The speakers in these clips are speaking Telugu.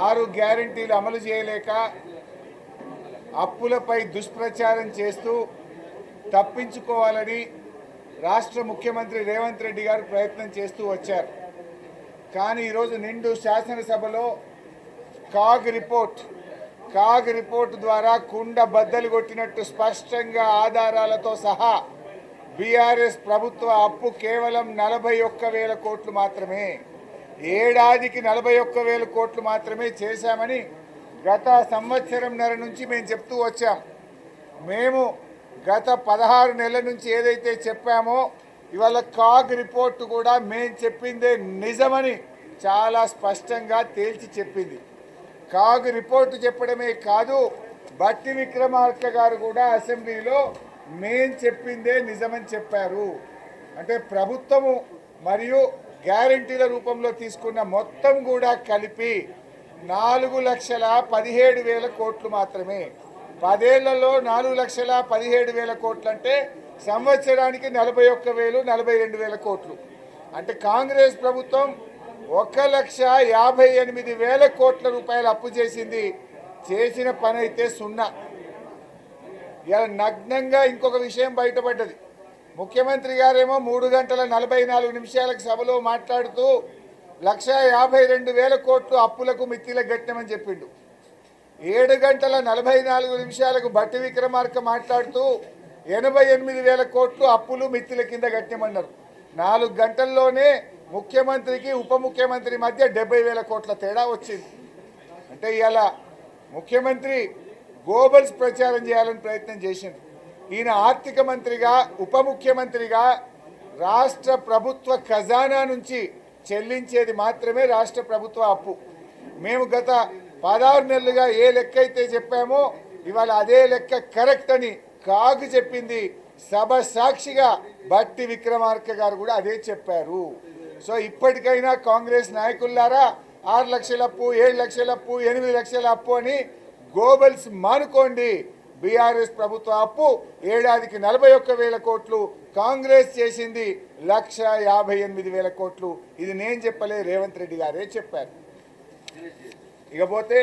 6 గ్యారెంటీలు అమలు చేయలేక అప్పులపై దుష్ప్రచారం చేస్తూ తప్పించుకోవాలని రాష్ట్ర ముఖ్యమంత్రి రేవంత్ రెడ్డి గారు ప్రయత్నం చేస్తూ వచ్చారు. కానీ ఈరోజు నిండు శాసనసభలో కాగ్ రిపోర్ట్ ద్వారా కుండ బద్దలు కొట్టినట్టు స్పష్టంగా ఆధారాలతో సహా బీఆర్ఎస్ ప్రభుత్వ అప్పు కేవలం 41,000 కోట్లు మాత్రమే, ఏడాదికి 41,000 కోట్లు మాత్రమే చేశామని గత సంవత్సరంన్నర నుంచి మేము చెప్తూ వచ్చాం. మేము గత 16 నెలల నుంచి ఏదైతే చెప్పామో ఇవాళ కాగ్ రిపోర్టు కూడా మేము చెప్పిందే నిజమని చాలా స్పష్టంగా తేల్చి చెప్పింది. కాగ్ రిపోర్టు చెప్పడమే కాదు, బట్టి విక్రమార్క గారు కూడా అసెంబ్లీలో మేం చెప్పిందే నిజమని చెప్పారు. అంటే ప్రభుత్వము మరియు గ్యారెంటీల రూపంలో తీసుకున్న మొత్తం కూడా కలిపి 4,17,000 కోట్లు మాత్రమే. 10 ఏళ్లలో 4,17,000 కోట్లు అంటే సంవత్సరానికి 41,000 42,000 కోట్లు. అంటే కాంగ్రెస్ ప్రభుత్వం 1,58,000 కోట్ల రూపాయలు అప్పు చేసింది. చేసిన పని అయితే సున్నా. ఇలా నగ్నంగా ఇంకొక విషయం బయటపడ్డది. ముఖ్యమంత్రి గారేమో 3 గంటల 44 నిమిషాలకు సభలో మాట్లాడుతూ 1,52,000 కోట్లు అప్పులకు మిత్తిలకు గట్టినమని చెప్పిండు. 7 గంటల 44 నిమిషాలకు బట్టి విక్రమార్క మాట్లాడుతూ 88,000 కోట్లు అప్పులు మిత్తిల కింద గట్టినమన్నారు. 4 గంటల్లోనే ముఖ్యమంత్రికి ఉప ముఖ్యమంత్రి మధ్య 70,000 కోట్ల తేడా వచ్చింది. అంటే ఇలా ముఖ్యమంత్రి గోబల్స్ ప్రచారం చేయాలని ప్రయత్నం చేసింది. ఈయన ఆర్థిక మంత్రిగా ఉప ముఖ్యమంత్రిగా రాష్ట్ర ప్రభుత్వ ఖజానా నుంచి చెల్లించేది మాత్రమే రాష్ట్ర ప్రభుత్వ అప్పు. మేము గత 16 నెలలుగా ఏ లెక్క అయితే చెప్పామో ఇవాళ అదే లెక్క కరెక్ట్ అని కాగు చెప్పింది. సభ సాక్షిగా బట్టి విక్రమార్క గారు కూడా అదే చెప్పారు. సో ఇప్పటికైనా కాంగ్రెస్ నాయకులారా 6 లక్షల అప్పు, 7 లక్షల అప్పు, 8 లక్షల అప్పు అని గోబల్స్ మానుకోండి. బీఆర్ఎస్ ప్రభుత్వ అప్పు ఏడాదికి 41,000 కోట్లు, కాంగ్రెస్ చేసింది 1,58,000 కోట్లు. ఇది నేను చెప్పలే, రేవంత్ రెడ్డి గారే చెప్పారు. ఇకపోతే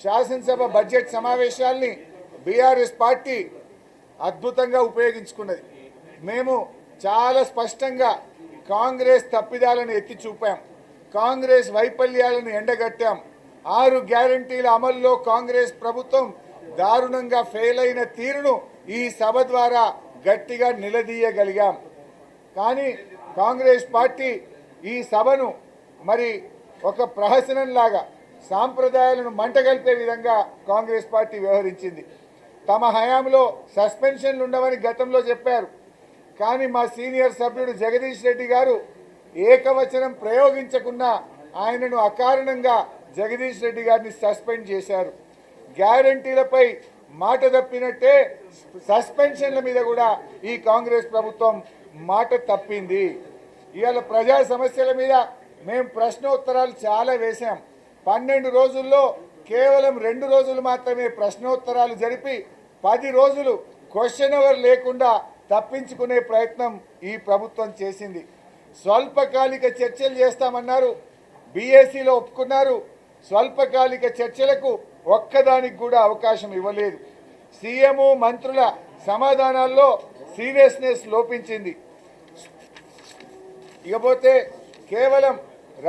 శాసనసభ బడ్జెట్ సమావేశాల్ని బీఆర్ఎస్ పార్టీ అద్భుతంగా ఉపయోగించుకున్నది. మేము చాలా స్పష్టంగా కాంగ్రెస్ తప్పిదాలను ఎత్తి చూపాం, కాంగ్రెస్ వైఫల్యాలను ఎండగట్టాం. 6 గ్యారెంటీల అమల్లో కాంగ్రెస్ ప్రభుత్వం దారుణంగా ఫెయిల్ అయిన తీరును ఈ సభ ద్వారా గట్టిగా నిలదీయగలిగాం. కానీ కాంగ్రెస్ పార్టీ ఈ సభను మరి ఒక ప్రహసనంలాగా సాంప్రదాయాలను మంటగలిపే విధంగా కాంగ్రెస్ పార్టీ వ్యవహరించింది. తమ హయాంలో సస్పెన్షన్లు ఉండవని గతంలో చెప్పారు. కానీ మా సీనియర్ సభ్యుడు జగదీష్ రెడ్డి గారు ఏకవచనం ప్రయోగించకుండా ఆయనను అకారణంగా జగదీష్ రెడ్డి గారిని సస్పెండ్ చేశారు. గ్యారెంటీలపై మాట తప్పినట్టే సస్పెన్షన్ల మీద కూడా ఈ కాంగ్రెస్ ప్రభుత్వం మాట తప్పింది. ఇవాళ ప్రజా సమస్యల మీద మేము ప్రశ్నోత్తరాలు చాలా వేశాం. 12 రోజుల్లో కేవలం 2 రోజులు మాత్రమే ప్రశ్నోత్తరాలు జరిపి 10 రోజులు క్వశ్చన్ అవర్ లేకుండా తప్పించుకునే ప్రయత్నం ఈ ప్రభుత్వం చేసింది. స్వల్పకాలిక చర్చలు చేస్తామన్నారు, బీఏసీలో ఒప్పుకున్నారు. స్వల్పకాలిక చర్చలకు ఒక్కదానికి కూడా అవకాశం ఇవ్వలేదు. సీఎం మంత్రుల సమాధానాల్లో సీరియస్నెస్ లోపించింది. ఇకపోతే కేవలం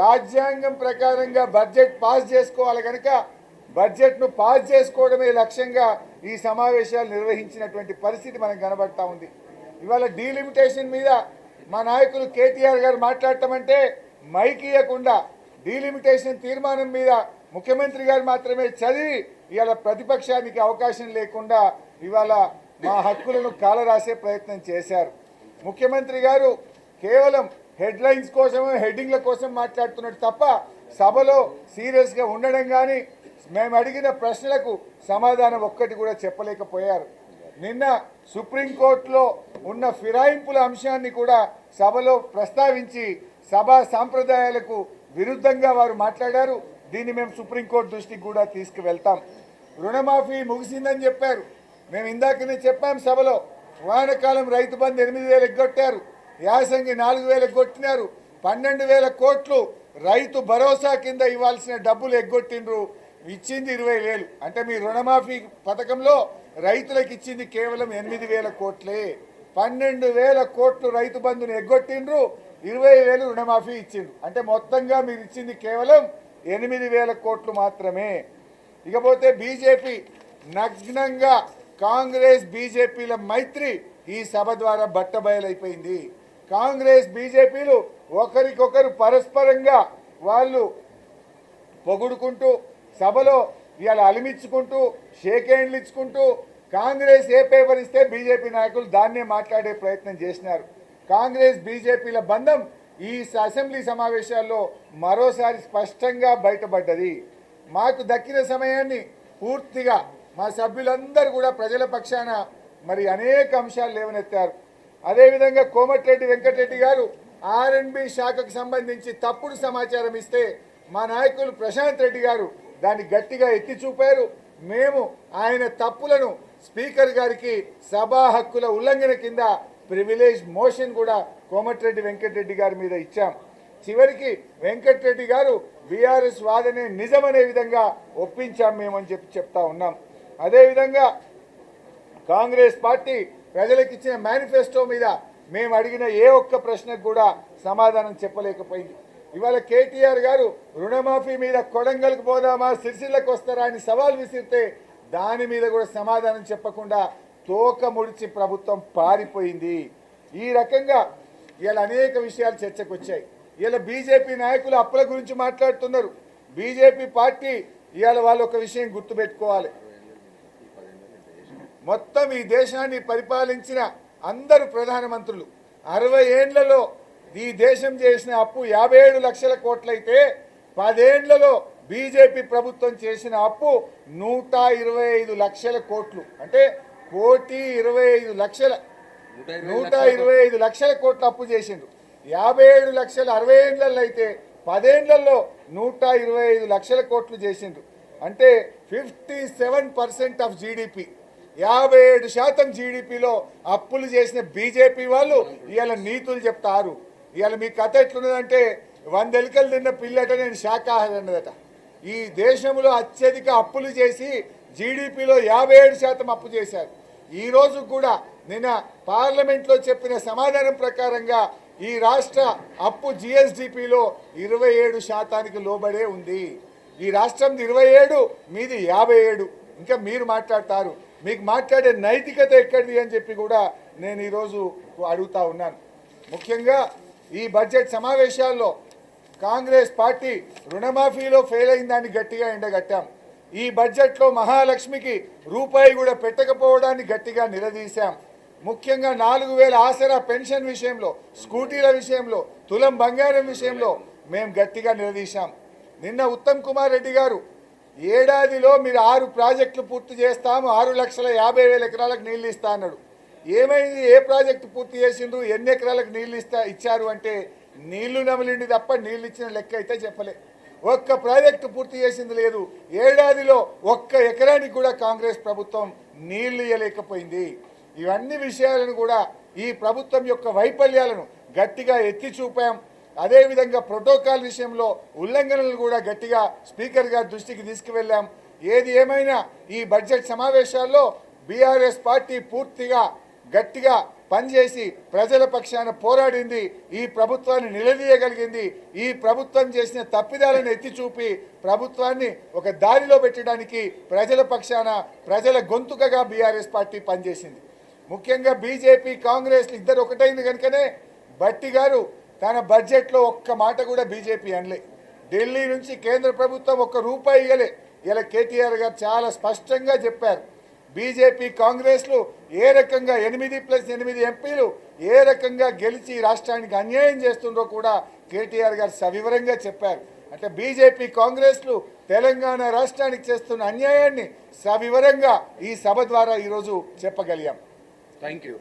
రాజ్యాంగం ప్రకారంగా బడ్జెట్ పాస్ చేసుకోవాలి కనుక బడ్జెట్ను పాస్ చేసుకోవడమే లక్ష్యంగా ఈ సమావేశాలు నిర్వహించినటువంటి పరిస్థితి మనకు కనబడతా ఉంది. ఇవాళ డీలిమిటేషన్ మీద మా నాయకులు కేటీఆర్ గారు మాట్లాడటమంటే మైక్ ఇవ్వకుండా డీలిమిటేషన్ తీర్మానం మీద ముఖ్యమంత్రి గారు మాత్రమే చదివి ఇవాళ ప్రతిపక్షానికి అవకాశం లేకుండా ఇవాళ మా హక్కులను కాలరాసే ప్రయత్నం చేశారు. ముఖ్యమంత్రి గారు కేవలం హెడ్లైన్స్ కోసము హెడ్డింగ్ల కోసం మాట్లాడుతున్నట్టు తప్ప సభలో సీరియస్గా ఉండడం కానీ మేము అడిగిన ప్రశ్నలకు సమాధానం ఒక్కటి కూడా చెప్పలేకపోయారు. నిన్న సుప్రీంకోర్టులో ఉన్న ఫిరాయింపుల అంశాన్ని కూడా సభలో ప్రస్తావించి సభా సాంప్రదాయాలకు విరుద్ధంగా వారు మాట్లాడారు. దీన్ని మేము సుప్రీంకోర్టు దృష్టికి కూడా తీసుకువెళ్తాం. రుణమాఫీ ముగిసిందని చెప్పారు. మేము ఇందాకనే చెప్పాం సభలో, వానాకాలం రైతు బంధు 8,000 ఎగ్గొట్టారు, యాసంగి 4,000 కొట్టినారు, 12,000 కోట్లు రైతు భరోసా కింద ఇవ్వాల్సిన డబ్బులు ఎగ్గొట్టిండ్రు, ఇచ్చింది 20,000. అంటే మీ రుణమాఫీ పథకంలో రైతులకు ఇచ్చింది కేవలం 8,000 కోట్లే. 12,000 కోట్లు రైతు బంధుని ఎగ్గొట్టిండ్రు, 20,000 రుణమాఫీ ఇచ్చిండ్రు. అంటే మొత్తంగా మీరు ఇచ్చింది కేవలం 8,000 కోట్లు మాత్రమే. ఇకపోతే బీజేపీ నగ్నంగా కాంగ్రెస్ బీజేపీల మైత్రి ఈ సభ ద్వారా బట్టబయలైపోయింది. కాంగ్రెస్ బీజేపీలు ఒకరికొకరు పరస్పరంగా వాళ్ళు పొగుడుకుంటూ సభలో ఇవాళ అలిమించుకుంటూ షేక్ హ్యాండ్లు ఇచ్చుకుంటూ కాంగ్రెస్ ఏ పేపర్ ఇస్తే బీజేపీ నాయకులు దాన్నే మాట్లాడే ప్రయత్నం చేసినారు. కాంగ్రెస్ బీజేపీల బంధం ఈ అసెంబ్లీ సమావేశాల్లో మరోసారి స్పష్టంగా బయటపడ్డది. మాకు దక్కిన సమయాన్ని పూర్తిగా మా సభ్యులందరూ కూడా ప్రజల పక్షాన మరి అనేక అంశాలు లేవనెత్తారు. అదేవిధంగా కోమటిరెడ్డి వెంకటరెడ్డి గారు ఆర్ఎండ్బి శాఖకు సంబంధించి తప్పుడు సమాచారం ఇస్తే మా నాయకులు ప్రశాంత్ రెడ్డి గారు దాన్ని గట్టిగా ఎత్తి చూపారు. మేము ఆయన తప్పులను స్పీకర్ గారికి సభా హక్కుల ఉల్లంఘన కింద ప్రివిలేజ్ మోషన్ కూడా కోమటిరెడ్డి వెంకటరెడ్డి గారి మీద ఇచ్చాం. చివరికి వెంకటరెడ్డి గారు బీఆర్ఎస్ వాదనే నిజమనే విధంగా ఒప్పించాం మేమని చెప్తా ఉన్నాం. అదేవిధంగా కాంగ్రెస్ పార్టీ ప్రజలకు ఇచ్చిన మేనిఫెస్టో మీద మేము అడిగిన ఏ ఒక్క ప్రశ్నకు కూడా సమాధానం చెప్పలేకపోయింది. ఇవాళ కేటీఆర్ గారు రుణమాఫీ మీద కొడంగల్కి పోదామా సిరిసిల్లకు వస్తారా అని సవాల్ విసిరితే దాని మీద కూడా సమాధానం చెప్పకుండా తోక ముడిచి ప్రభుత్వం పారిపోయింది. ఈ రకంగా ఇలా అనేక విషయాలు చర్చకు వచ్చాయి. ఇలా బీజేపీ నాయకులు అప్పుల గురించి మాట్లాడుతున్నారు. బీజేపీ పార్టీ ఇవాళ వాళ్ళు ఒక విషయం గుర్తుపెట్టుకోవాలి. మొత్తం ఈ దేశాన్ని పరిపాలించిన అందరు ప్రధానమంత్రులు 60 ఏళ్లలో ఈ దేశం చేసిన అప్పు 57 లక్షల కోట్లయితే 10 ఏళ్లలో బీజేపీ ప్రభుత్వం చేసిన అప్పు 125 లక్షల కోట్లు. అంటే 125 లక్షల కోట్ల అప్పు చేసిండ్రు. 57 లక్షలు 60 ఏళ్లలో అయితే 10 ఏళ్లలో 125 లక్షల కోట్లు చేసిండ్రు. అంటే 57% ఆఫ్ జీడిపి, 57% జీడిపిలో అప్పులు చేసిన బీజేపీ వాళ్ళు ఇవాళ నీతులు చెప్తారు. ఇవాళ మీ కథ ఎట్లున్నదంటే 100 ఎలుకలు తిన్న పిల్లట నేను శాఖాహారి అన్నదట. ఈ దేశంలో అత్యధిక అప్పులు చేసి జీడిపిలో 57% అప్పు చేశారు. ఈ రోజు కూడా నిన్న పార్లమెంట్లో చెప్పిన సమాధానం ప్రకారంగా ఈ రాష్ట్ర అప్పు జిఎస్డిపిలో 27% లోబడే ఉంది. ఈ రాష్ట్రంది 27, మీది 57. ఇంకా మీరు మాట్లాడతారు. మీకు మాట్లాడే నైతికత ఎక్కడిది అని చెప్పి కూడా నేను ఈరోజు అడుగుతా ఉన్నాను. ముఖ్యంగా ఈ బడ్జెట్ సమావేశాల్లో కాంగ్రెస్ పార్టీ రుణమాఫీలో ఫెయిల్ అయిన దాన్ని గట్టిగా ఎండగట్టాం. ఈ బడ్జెట్లో మహాలక్ష్మికి రూపాయి కూడా పెట్టకపోవడాన్ని గట్టిగా నిలదీశాం. ముఖ్యంగా 4,000 ఆసరా పెన్షన్ విషయంలో, స్కూటీల విషయంలో, తులం బంగారం విషయంలో మేము గట్టిగా నిలదీశాం. నిన్న ఉత్తమ్ కుమార్ రెడ్డి గారు ఏడాదిలో మీరు 6 ప్రాజెక్టులు పూర్తి చేస్తాము, 6,50,000 ఎకరాలకు నీళ్ళు ఇస్తా అన్నాడు. ఏమైంది? ఏ ప్రాజెక్టు పూర్తి చేసిండ్రు? ఎన్ని ఎకరాలకు నీళ్ళు ఇచ్చారు అంటే నీళ్లు నమిలిండి తప్ప నీళ్ళు ఇచ్చిన లెక్క అయితే చెప్పలే. ఒక్క ప్రాజెక్టు పూర్తి చేసింది లేదు. ఏడాదిలో ఒక్క ఎకరానికి కూడా కాంగ్రెస్ ప్రభుత్వం నీళ్లు ఇవ్వలేకపోయింది. ఇవన్నీ విషయాలను కూడా ఈ ప్రభుత్వం యొక్క వైఫల్యాలను గట్టిగా ఎత్తి చూపాం. అదేవిధంగా ప్రోటోకాల్ విషయంలో ఉల్లంఘనలు కూడా గట్టిగా స్పీకర్ గారి దృష్టికి తీసుకువెళ్ళాం. ఏది ఏమైనా ఈ బడ్జెట్ సమావేశాల్లో బీఆర్ఎస్ పార్టీ పూర్తిగా గట్టిగా పనిచేసి ప్రజల పక్షాన పోరాడింది. ఈ ప్రభుత్వాన్ని నిలదీయగలిగింది. ఈ ప్రభుత్వం చేసిన తప్పిదాలను ఎత్తి చూపి ప్రభుత్వాన్ని ఒక దారిలో పెట్టడానికి ప్రజల పక్షాన ప్రజల గొంతుకగా బీఆర్ఎస్ పార్టీ పనిచేసింది. ముఖ్యంగా బీజేపీ కాంగ్రెస్ ఇద్దరు ఒకటైంది కనుకనే భట్టి గారు తన బడ్జెట్లో ఒక్క మాట కూడా బీజేపీ అనలే. ఢిల్లీ నుంచి కేంద్ర ప్రభుత్వం ఒక్క రూపాయి ఇవ్వలే. ఇలా కేటీఆర్ గారు చాలా స్పష్టంగా చెప్పారు. బీజేపీ కాంగ్రెస్లు ఏ రకంగా 8+8 ఎంపీలు ఏ రకంగా గెలిచి రాష్ట్రానికి అన్యాయం చేస్తుండో కూడా కేటీఆర్ గారు సవివరంగా చెప్పారు. అంటే బీజేపీ కాంగ్రెస్లు తెలంగాణ రాష్ట్రానికి చేస్తున్న అన్యాయాన్ని సవివరంగా ఈ సభ ద్వారా ఈరోజు చెప్పగలిగాం. Thank you.